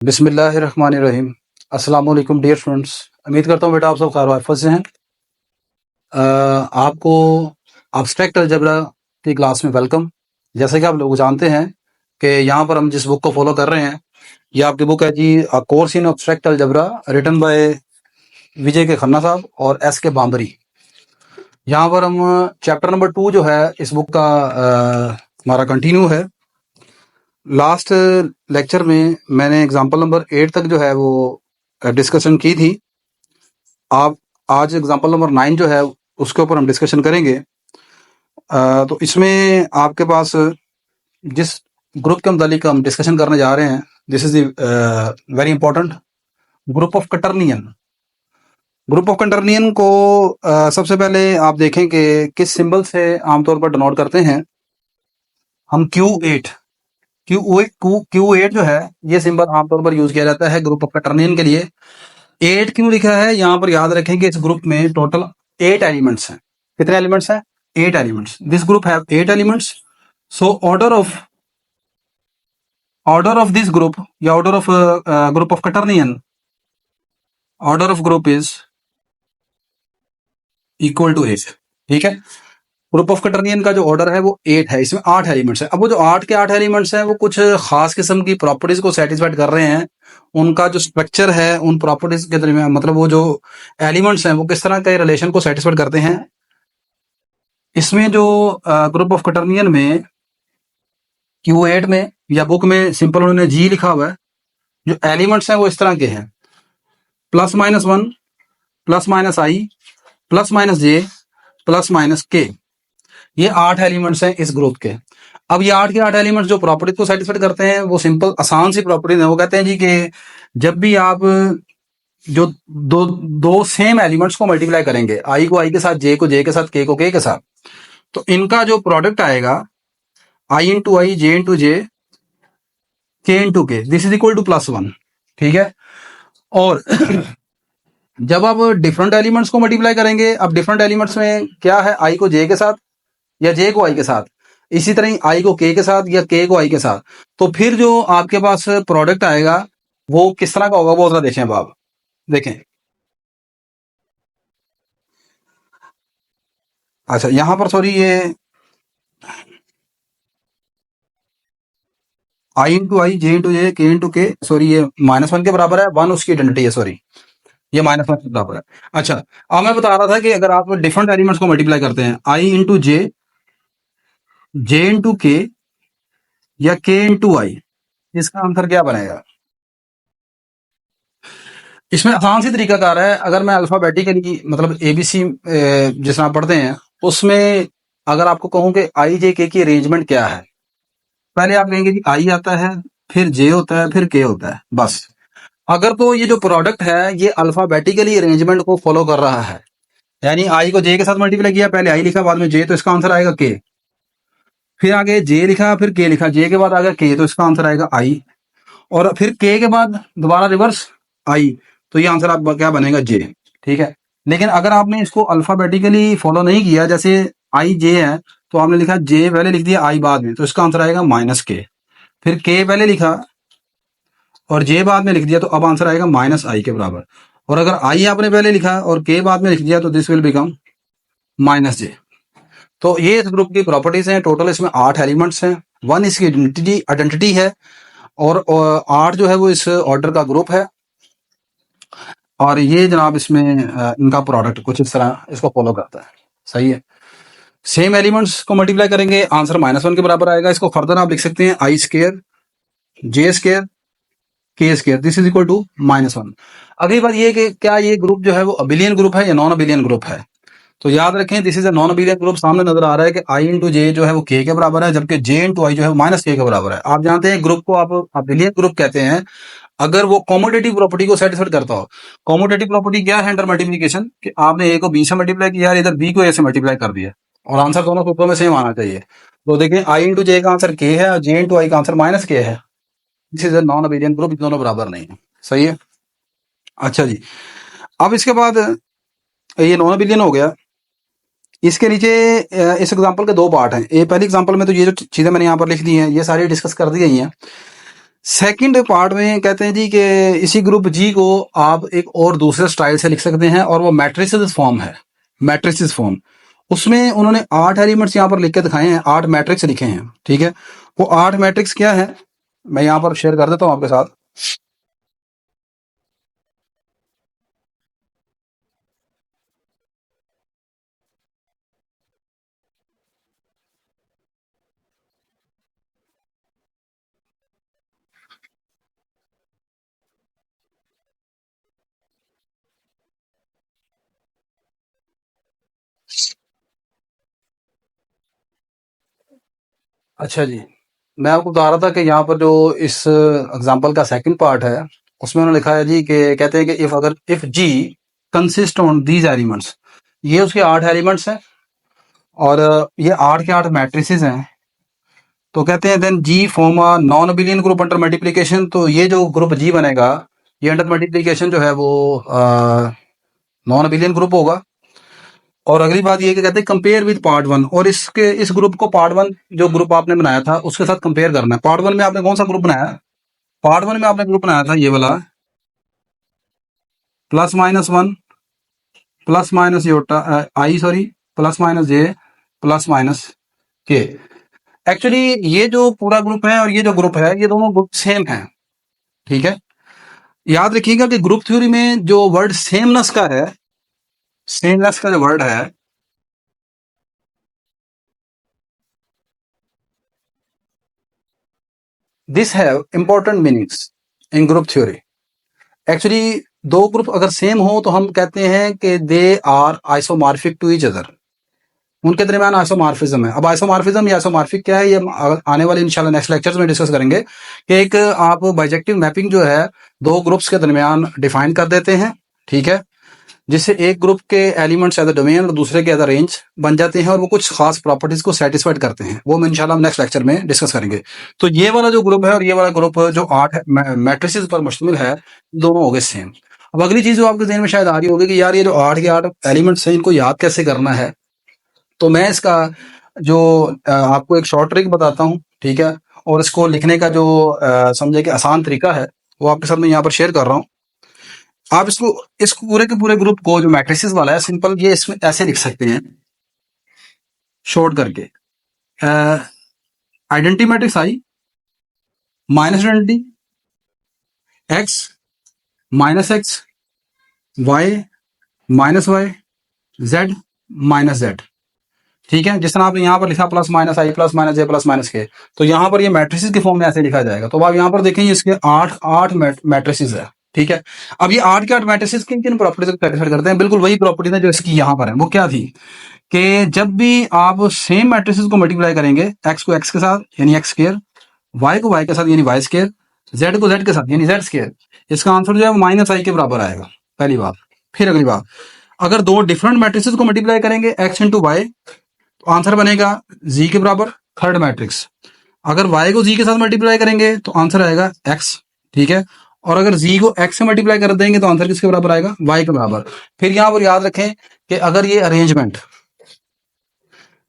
बिस्मिल्लाहिर्रहमानिर्रहीम। अस्सलाम वालेकुम डियर स्टूडेंट्स। उम्मीद करता हूँ बेटा आप सब खैर वाफियत से हैं। आपको एब्स्ट्रैक्ट अलजेब्रा की क्लास में वेलकम। जैसे कि आप लोग जानते हैं कि यहाँ पर हम जिस बुक को फॉलो कर रहे हैं ये आपकी बुक है जी, course in abstract algebra, written by Vijay K Khanna साहब और एस के बाम्बरी। यहाँ पर हम चैप्टर नंबर 2 जो है इस बुक का हमारा कंटिन्यू है। लास्ट लेक्चर में मैंने एग्जाम्पल नंबर 8 तक जो है वो डिस्कशन की थी। आप आज एग्जाम्पल नंबर 9 जो है उसके ऊपर हम डिस्कशन करेंगे। तो इसमें आपके पास जिस ग्रुप के मुतालिक हम डिस्कशन करने जा रहे हैं, this is very important, group of quaternion. Group of quaternion को सबसे पहले आप देखें कि किस सिंबल से आमतौर पर डिनोट करते हैं। हम Q8 Q8 जो है ये सिंबल आमतौर पर यूज किया जाता है ग्रुप ऑफ कटर्नियन के लिए। 8 क्यों लिखा है यहाँ पर, याद रखें कि इस ग्रुप में टोटल 8 एलिमेंट्स हैं। कितने एलिमेंट्स हैं? 8 elements. This group have 8 elements. So order of this group या order of group of quaternion, order of group is equal to 8। ठीक है, ग्रुप ऑफ कटर्नियन का जो ऑर्डर है वो 8 है। इसमें 8 एलिमेंट्स हैं। अब वो जो 8 के 8 एलिमेंट्स हैं वो कुछ खास किस्म की प्रॉपर्टीज को सेटिस्फाइड कर रहे हैं। उनका जो स्ट्रक्चर है उन प्रॉपर्टीज के दरमियान, मतलब वो जो एलिमेंट्स हैं वो किस तरह के रिलेशन को सेटिस्फाइड करते हैं। इसमें जो ग्रुप ऑफ कटर्नियन में Q8 में या बुक में सिंपल उन्होंने जी लिखा हुआ है। जो एलिमेंट्स हैं वो इस तरह के हैं, +-1 +-i +-j +-k। ये 8 एलिमेंट्स हैं इस ग्रुप के। अब ये 8 के 8 एलिमेंट्स जो प्रॉपर्टी को सेटिस्फाइड करते हैं वो सिंपल आसान सी प्रॉपर्टी है। वो कहते हैं जी कि जब भी आप जो दो सेम एलिमेंट्स को मल्टीप्लाई करेंगे, आई को आई के साथ, जे को जे के साथ, के को के साथ, तो इनका जो प्रोडक्ट आएगा i into I, J into J, K into के, दिस इज इक्वल टू +1। ठीक है, और जब आप डिफरेंट एलिमेंट्स को मल्टीप्लाई करेंगे, अब डिफरेंट एलिमेंट्स में क्या है, आई को जे के साथ या जे को आई के साथ, इसी तरह ही आई को के साथ या के को आई के साथ, तो फिर जो आपके पास प्रोडक्ट आएगा वो किस तरह का होगा वो जरा देखें। अब आप देखें, अच्छा यहां पर सॉरी, ये आई into I, J into J, K into के, सॉरी ये -1 के बराबर है। 1 उसकी आइडेंटिटी है, सॉरी ये -1 के बराबर है। अच्छा, अब मैं बता रहा था कि अगर आप डिफरेंट एलिमेंट्स को मल्टीप्लाई करते हैं, आई इंटू जे, जे इंटू के या के इंटू आई, इसका आंसर क्या बनेगा? इसमें आसान सी तरीकाकार है। अगर मैं अल्फाबेटिकली मतलब एबीसी जिस तरह पढ़ते हैं उसमें अगर आपको कहूं कि आई जे के की अरेंजमेंट क्या है, पहले आप कहेंगे कि आई आता है, फिर जे होता है, फिर के होता है, बस। अगर तो ये जो प्रोडक्ट है ये अल्फाबेटिकली अरेंजमेंट को फॉलो कर रहा है, यानी आई को जे के साथ मल्टीप्लाई किया, पहले आई लिखा बाद में जे, तो इसका आंसर आएगा के। फिर आगे जे लिखा, फिर के लिखा, जे के बाद आ गया के, तो इसका आंसर आएगा आई। और फिर के बाद दोबारा रिवर्स आई, तो ये आंसर आपका क्या बनेगा? जे। ठीक है, लेकिन अगर आपने इसको अल्फाबेटिकली फॉलो नहीं किया, जैसे आई जे है तो आपने लिखा जे पहले लिख दिया, आई बाद में, तो इसका आंसर आएगा -k। फिर के पहले लिखा और जे बाद में लिख दिया, तो अब आंसर आएगा -i के बराबर। और अगर आई आपने पहले लिखा और के बाद में लिख दिया तो दिस विल बिकम -j। तो ये इस ग्रुप की प्रॉपर्टीज हैं। टोटल इसमें 8 एलिमेंट्स हैं, 1 इसकी आइडेंटिटी है, और 8 जो है वो इस ऑर्डर का ग्रुप है। और ये जनाब इसमें इनका प्रोडक्ट कुछ इस तरह इसको फॉलो करता है। सही है, सेम एलिमेंट्स को मल्टीप्लाई करेंगे, आंसर -1 के बराबर आएगा। इसको फर्दर आप लिख सकते हैं I square, J square, K square, this is equal to -1। अगली बात ये कि क्या ये ग्रुप जो है वो अबिलियन ग्रुप है या नॉन अबिलियन ग्रुप है? तो याद रखें this is a non abelian group. सामने नजर आ रहा है कि आई इंटू जे जो है वो के बराबर है, जबकि जे इंटू आई जो है वो -k के बराबर है। आप जानते हैं ग्रुप को आप अबिलियन ग्रुप कहते हैं अगर वो कॉमोडेटिव प्रॉपर्टी को सेटिस्फाइड करता हो। कॉमोडेटिव प्रॉपर्टी क्या है अंडर मल्टीप्लिकेशन? कि आपने ए को बी से मल्टीप्लाई किया, इधर बी को ए से मल्टीप्लाई कर दिया, और आंसर दोनों ग्रुपों में सेम आना चाहिए। तो देखिए आई इंटू जे का आंसर के है और जे इंटू आई का आंसर -k है। This is a non abelian group, दोनों बराबर नहीं है। सही है, अच्छा जी। अब इसके बाद ये नॉन अबिलियन हो गया। इसके नीचे इस एग्जांपल के 2 पार्ट हैं। ये पहले एग्जांपल में तो ये जो चीजें मैंने यहाँ पर लिख दी हैं ये सारी डिस्कस कर दी गई हैं। सेकंड पार्ट में कहते हैं जी कि इसी ग्रुप जी को आप एक और दूसरे स्टाइल से लिख सकते हैं और वो मैट्रिसेस फॉर्म है, मैट्रिसेस फॉर्म। उसमें उन्होंने 8 एलिमेंट्स यहाँ पर लिख के दिखाए हैं, 8 मैट्रिक्स लिखे हैं, ठीक है। वो 8 मैट्रिक्स क्या है, मैं यहाँ पर शेयर कर देता हूँ आपके साथ। अच्छा जी, मैं आपको बता रहा था कि यहाँ पर जो इस एग्जांपल का सेकंड पार्ट है, उसमें उन्होंने लिखा है जी कि कहते हैं कि if G consist on these elements, ये उसके 8 एलिमेंट्स हैं और ये 8 के 8 मैट्रिसेस हैं। तो कहते हैं then G form a non abelian group under multiplication. तो ये जो ग्रुप जी बनेगा, ये अंडर मल्टीप्लिकेशन जो है वो नॉन अबिलियन ग्रुप होगा। और अगली बात ये कि कहते हैं कंपेयर विद पार्ट वन, और इसके इस ग्रुप को पार्ट वन जो ग्रुप आपने बनाया था उसके साथ कंपेयर करना है। पार्ट वन में आपने कौन सा ग्रुप बनाया? पार्ट वन में आपने ग्रुप बनाया था ये वाला, plus minus one plus minus iota I sorry plus minus J plus minus K. Actually ये जो पूरा ग्रुप है और ये जो ग्रुप है, ये दोनों ग्रुप सेम है, ठीक है। याद रखिएगा कि ग्रुप थ्योरी में जो वर्ड सेमनेस का है, सेमनेस का जो वर्ड है, this have important meanings in group theory. Actually दो ग्रुप अगर सेम हो तो हम कहते हैं कि they are isomorphic to each other, उनके दरमियान आइसोमॉर्फिज्म है। अब आइसोमॉर्फिज्म या आइसोमॉर्फिक क्या है, ये आने वाले इंशाल्लाह नेक्स्ट लेक्चर्स में डिस्कस करेंगे कि एक आप बाइजेक्टिव मैपिंग जो है दो ग्रुप्स के दरमियान डिफाइन कर देते हैं, ठीक है, जिससे एक ग्रुप के एलिमेंट्स एज अ डोमेन और दूसरे के एज अ रेंज बन जाते हैं और वो कुछ खास प्रॉपर्टीज को सेटिस्फाइड करते हैं। वो हम इंशाल्लाह नेक्स्ट लेक्चर में डिस्कस करेंगे। तो ये वाला जो ग्रुप है और ये वाला ग्रुप जो 8 मैट्रिसेस पर मुश्तमिल है, दोनों हो गए सेम। अब अगली चीज जो आपके जहन में शायद आ रही होगी कि यार ये जो 8 के 8 एलिमेंट्स हैं, इनको याद कैसे करना है। तो मैं इसका जो आपको एक शॉर्ट ट्रिक बताता हूँ, ठीक है, और इसको लिखने का जो समझे कि आसान तरीका है, वो आपके साथ मैं यहाँ पर शेयर कर रहा हूँ। आप इसको इस पूरे के पूरे ग्रुप को जो मैट्रिसेस वाला है सिंपल, ये इसमें ऐसे लिख सकते हैं शॉर्ट करके, identity matrix I minus identity X minus X Y minus Y Z minus Z, ठीक है। जिस तरह आपने यहाँ पर लिखा plus minus I plus minus J plus minus K, तो यहाँ पर ये मैट्रिसेस के फॉर्म में ऐसे लिखा जाएगा। तो आप यहाँ पर देखें इसके 8 मैट्रिसेस है, ठीक है। अब ये 8 के 8 मैट्रिसेस किन किन प्रॉपर्टीज को सेटिस्फाई करते हैं? बिल्कुल वही प्रॉपर्टीज है जो इसकी यहाँ पर है। वो क्या थी कि जब भी आप सेम मैट्रिसेस को मल्टीप्लाई करेंगे, एक्स को एक्स के साथ यानी एक्स स्क्वायर, वाई को वाई के साथ यानी वाई स्क्वायर, जेड को जेड के साथ यानी जेड स्क्वायर, इसका आंसर जो है माइनस आई के बराबर आएगा, पहली बात। फिर अगली बात, अगर दो डिफरेंट मैट्रिसेस को मल्टीप्लाई करेंगे एक्स इंटू वाई, तो आंसर बनेगा जी के बराबर, थर्ड मैट्रिक्स। अगर वाई को जी के साथ मल्टीप्लाई करेंगे तो आंसर आएगा एक्स, ठीक है। और अगर जी को एक्स से मल्टीप्लाई कर देंगे तो आंसर किसके बराबर आएगा? वाई के बराबर। फिर यहां पर याद रखें कि अगर ये अरेंजमेंट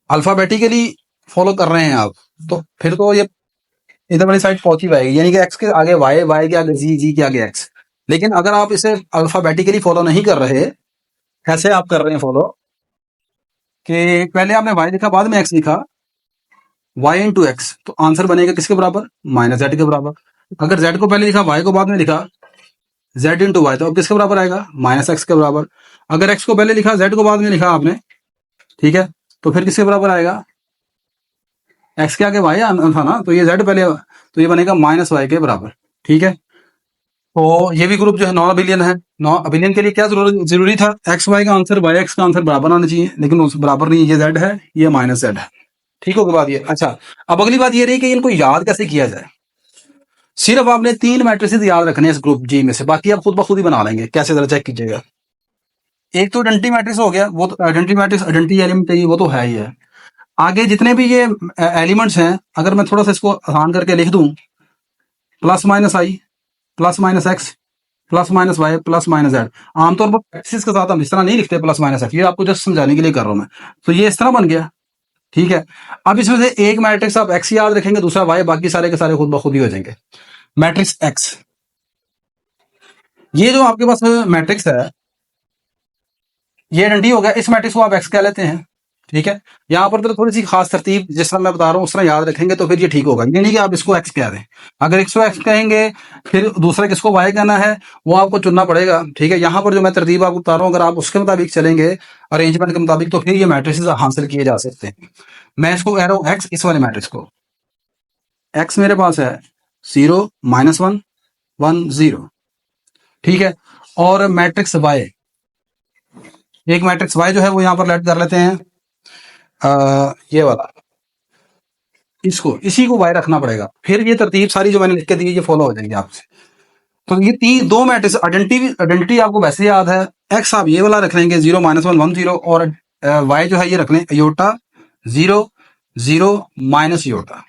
अल्फाबेटिकली फॉलो कर रहे हैं आप, तो फिर तो ये इधर वाली साइड पहुंची पाएगी, यानी कि एक्स के आगे वाई, वाई के आगे जी, जी के आगे एक्स। लेकिन अगर आप इसे अल्फाबेटिकली फॉलो नहीं कर रहे, ऐसे आप कर रहे हैं फॉलो कि पहले आपने वाई लिखा बाद में एक्स लिखा, वाई इंटू एक्स, तो आंसर बनेगा किसके बराबर? माइनस जेड के बराबर। अगर जेड को पहले लिखा वाई को बाद में लिखा, जेड इंटू वाई, तो अब किसके बराबर आएगा? माइनस एक्स के बराबर। अगर एक्स को पहले लिखा जेड को बाद में लिखा आपने, ठीक है, तो फिर किसके बराबर आएगा? एक्स के आगे वाई था ना, तो ये जेड पहले, तो ये बनेगा माइनस वाई के बराबर, ठीक है। तो ये भी ग्रुप जो है नॉन अबिलियन है। नॉन अबिलियन के लिए क्या जरूरी था? एक्स वाई का आंसर वाई एक्स का आंसर बराबर आना चाहिए, लेकिन उस बराबर नहीं, ये जेड है ये माइनस जेड है, ठीक होगी बात ये। अच्छा, अब अगली बात ये रही कि इनको याद कैसे किया जाए। सिर्फ आपने 3 मैट्रिसेस याद रखने हैं इस ग्रुप जी में से, बाकी आप खुद ब खुद ही बना लेंगे। कैसे जरा चेक कीजिएगा। एक तो आइडेंटिटी मैट्रिक्स हो गया, वो तो आइडेंटिटी मैट्रिक्स आइडेंटिटी एलिमेंट चाहिए, वो तो है ही है। आगे जितने भी ये एलिमेंट्स हैं, अगर मैं थोड़ा सा इसको आसान करके लिख दूं, plus minus I plus minus X plus minus Y plus minus Z. आमतौर पर एक्सिस के साथ हम इस तरह नहीं लिखते प्लस माइनस एक्स, ये आपको जस्ट समझाने के लिए कर रहा हूं मैं। तो ये इस तरह बन गया, ठीक है। अब इसमें से एक मैट्रिक्स आप एक्स याद रखेंगे, दूसरा वाई, बाकी सारे के सारे खुद ब खुद ही हो जाएंगे। मैट्रिक्स एक्स, ये जो आपके पास मैट्रिक्स है ये आइडेंटिटी हो गया, इस मैट्रिक्स को आप एक्स कह लेते हैं। ठीक है, यहाँ पर तो थोड़ी सी खास तरतीब जिस तरह मैं बता रहा हूँ उस तरह याद रखेंगे तो फिर ये ठीक होगा। ये नहीं कि आप इसको एक्स कह दें, अगर इसको एक्स कहेंगे फिर दूसरे किसको वाई कहना है वो आपको चुनना पड़ेगा। ठीक है, यहाँ पर जो मैं तरतीब आपको बता रहा हूँ अगर आप उसके मुताबिक चलेंगे अरेंजमेंट के मुताबिक तो फिर ये मैट्रिक्स हासिल किए जा सकते हैं। मैं इसको कह रहा हूँ एक्स, इस वाले मैट्रिक्स को एक्स मेरे पास है 0 -1 1 0। ठीक है, और मैट्रिक्स वाई, एक मैट्रिक्स वाई जो है वो यहाँ पर लेट कर लेते हैं ये वाला, इसको इसी को वाई रखना पड़ेगा। फिर ये तरतीब सारी जो मैंने लिख के दी ये फॉलो हो जाएंगे आपसे। तो ये तीन दो मैट्रिक्स आइडेंटिटी आपको वैसे याद है, एक्स आप ये वाला रख लेंगे 0 -1 1 0 और वाई जो है ये रख लें योटा 0 0 माइनस योटा।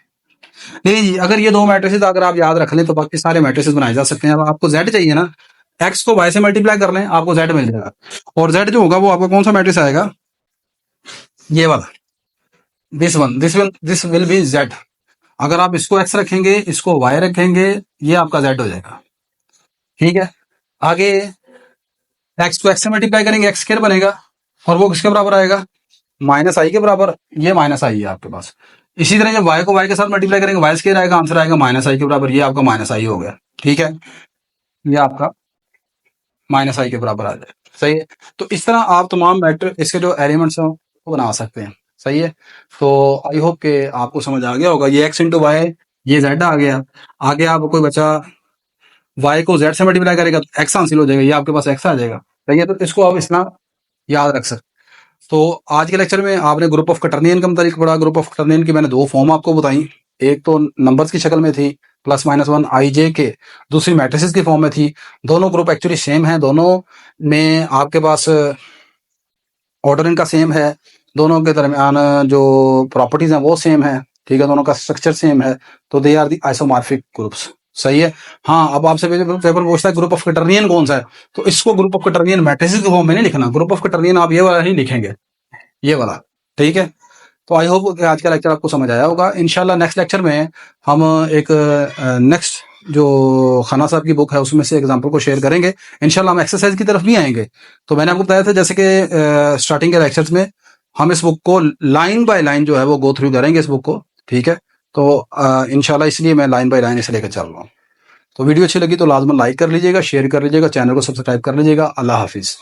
नहीं जी, अगर ये दो मैट्रिक्स अगर आप याद रख लें तो बाकी सारे मैट्रिक्स बनाए जा सकते हैं। अब आपको जेड चाहिए ना, एक्स को वाई से मल्टीप्लाई कर लें आपको जेड मिल जाएगा, और जेड जो होगा वो आपका कौन सा मैट्रिक्स आएगा, ये वाला, दिस विल बी जेड। अगर आप इसको एक्स रखेंगे इसको वाई रखेंगे ये आपका जेड हो जाएगा। ठीक है, आगे एक्स को एक्स से मल्टीप्लाई करेंगे एक्स स्क्वायर बनेगा और वो किसके बराबर आएगा, माइनस आई के बराबर, ये माइनस आई है आपके पास। इसी तरह जब वाई को वाई के साथ मल्टीप्लाई करेंगे वाई स्क्वायर आएगा, आंसर आएगा माइनस आई के बराबर, ये आपका माइनस आई हो गया। ठीक है, ये आपका माइनस आई के बराबर आ जाए। सही है, तो इस तरह आप तमाम मैट्रिक्स इसके जो एलिमेंट्स हैं वो बना सकते हैं। सही है, तो आई होप के आपको समझ आ गया होगा। ये एक्स इंटू वाई, ये जेड आ गया, आगे आप कोई बचा वाई को जेड से मल्टीप्लाई करेगा तो एक्स हासिल हो जाएगा, ये आपके पास एक्स आ जाएगा। सही है, तो इसको आप इस तरह याद रख सकते। तो आज के लेक्चर में आपने ग्रुप ऑफ कटर्नियन का मुताबिक पढ़ा। ग्रुप ऑफ कटर्नियन की मैंने दो फॉर्म आपको बताई, एक तो नंबर्स की शक्ल में थी +-1 आई जे के, दूसरी मैट्रिसेस की फॉर्म में थी। दोनों ग्रुप एक्चुअली सेम है, दोनों में आपके पास ऑर्डर इनका सेम है, दोनों के दरमियान जो प्रॉपर्टीज हैं वो सेम है। ठीक है, दोनों का स्ट्रक्चर सेम है, तो they are the isomorphic groups. सही है, हाँ अब आपसे पेपर पूछता है ग्रुप ऑफ कटर्नियन कौन सा है, तो इसको ग्रुप ऑफ कटर्नियन मैट्रिसेस के फॉर्म में नहीं लिखना, ग्रुप ऑफ कटर्नियन आप ये वाला ही लिखेंगे, ये वाला। ठीक है, तो आई होप कि आज का लेक्चर आपको समझ आया होगा। इंशाल्लाह नेक्स्ट लेक्चर में हम एक नेक्स्ट जो खाना साहब की बुक है उसमें से एग्जांपल को शेयर करेंगे। इंशाल्लाह हम एक्सरसाइज की तरफ भी आएंगे। तो मैंने आपको बताया था जैसे कि स्टार्टिंग के लेक्चर्स में हम इस बुक को लाइन बाय लाइन जो है वो गो थ्रू करेंगे इस बुक को। ठीक है, तो इंशाल्लाह इसलिए मैं लाइन बाय लाइन इसे लेकर चल रहा हूँ। तो वीडियो अच्छी लगी तो लाजमन लाइक कर लीजिएगा, शेयर कर लीजिएगा, चैनल को सब्सक्राइब कर लीजिएगा। अल्लाह हाफिज़।